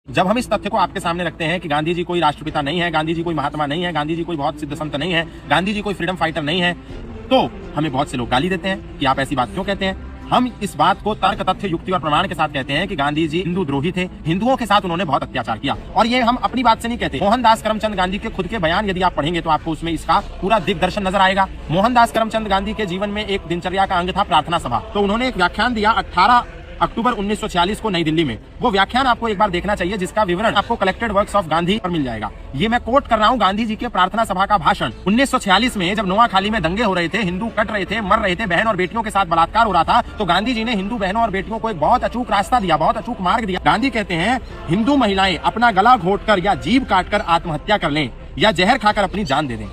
जब हम इस तथ्य को आपके सामने रखते हैं कि गांधी जी कोई राष्ट्रपिता नहीं है, गांधी जी कोई महात्मा नहीं है, गांधी जी कोई बहुत सिद्ध संत नहीं है, गांधी जी कोई फ्रीडम फाइटर नहीं है, तो हमें बहुत से लोग गाली देते हैं कि आप ऐसी बात क्यों कहते हैं। हम इस बात को तर्क, तथ्य, युक्ति और प्रमाण के साथ कहते हैं कि गांधी जी हिंदू द्रोही थे, हिंदुओं के साथ उन्होंने बहुत अत्याचार किया। और ये हम अपनी बात से नहीं कहते। मोहनदास करमचंद गांधी के खुद के बयान यदि आप पढ़ेंगे तो आपको उसमें इसका पूरा दिग्दर्शन नजर आएगा। मोहनदास करमचंद गांधी के जीवन में एक दिनचर्या का अंग था प्रार्थना सभा। तो उन्होंने एक व्याख्यान दिया 18 अक्टूबर 1946 को नई दिल्ली में। वो व्याख्यान आपको एक बार देखना चाहिए, जिसका विवरण आपको कलेक्टेड वर्क्स ऑफ गांधी पर मिल जाएगा। ये मैं कोट कर रहा हूँ गांधी जी के प्रार्थना सभा का भाषण। 1946 में जब नोआखाली में दंगे हो रहे थे, हिंदू कट रहे थे, मर रहे थे, बहन और बेटियों के साथ बलात्कार हो रहा था, तो गांधी जी ने हिंदू बहनों और बेटियों को एक बहुत अचूक रास्ता दिया, बहुत अचूक मार्ग दिया। गांधी कहते हैं हिंदू महिलाएं अपना गला घोटकर या जीभ काटकर आत्महत्या कर लें या जहर खाकर अपनी जान दे दें।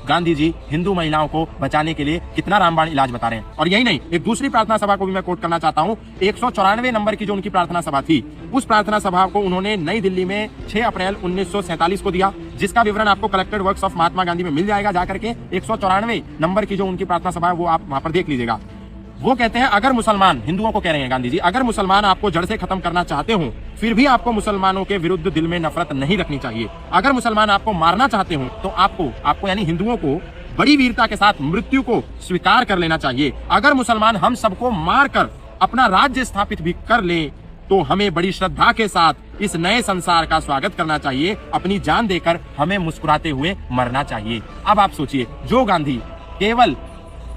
गांधी जी हिंदू महिलाओं को बचाने के लिए कितना रामबाण इलाज बता रहे हैं। और यही नहीं, एक दूसरी प्रार्थना सभा को भी मैं कोट करना चाहता हूं। 194 नंबर की जो उनकी प्रार्थना सभा थी, उस प्रार्थना सभा को उन्होंने नई दिल्ली में 6 अप्रैल 1947 को दिया, जिसका विवरण आपको collected works of Mahatma Gandhi में मिल जाएगा। जाकर के 194 नंबर की जो उनकी प्रार्थना सभा है वो आप वहां पर देख लीजिएगा। वो कहते हैं अगर मुसलमान, हिंदुओं को कह रहे हैं गांधी जी, अगर मुसलमान आपको जड़ से खत्म करना चाहते हो, फिर भी आपको मुसलमानों के विरुद्ध दिल में नफरत नहीं रखनी चाहिए। अगर मुसलमान आपको मारना चाहते हो तो आपको यानी हिंदुओं को बड़ी वीरता के साथ मृत्यु को स्वीकार कर लेना चाहिए। अगर मुसलमान हम सबको मारकर अपना राज्य स्थापित भी कर ले तो हमें बड़ी श्रद्धा के साथ इस नए संसार का स्वागत करना चाहिए। अपनी जान देकर हमें मुस्कुराते हुए मरना चाहिए। अब आप सोचिए, जो गांधी केवल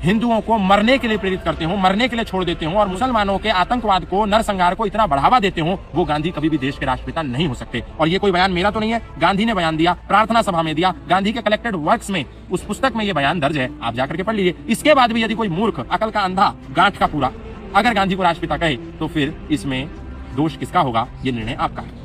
हिंदुओं को मरने के लिए प्रेरित करते हो, मरने के लिए छोड़ देते हो और मुसलमानों के आतंकवाद को, नरसंहार को इतना बढ़ावा देते हो, वो गांधी कभी भी देश के राष्ट्रपिता नहीं हो सकते। और ये कोई बयान मेरा तो नहीं है, गांधी ने बयान दिया, प्रार्थना सभा में दिया, गांधी के कलेक्टेड वर्क्स में, उस पुस्तक में ये बयान दर्ज है, आप जाकर के पढ़ लीजिए। इसके बाद भी यदि कोई मूर्ख, अकल का अंधा, गांठ का पूरा अगर गांधी को राष्ट्रपिता कहे तो फिर इसमें दोष किसका होगा, ये निर्णय आपका है।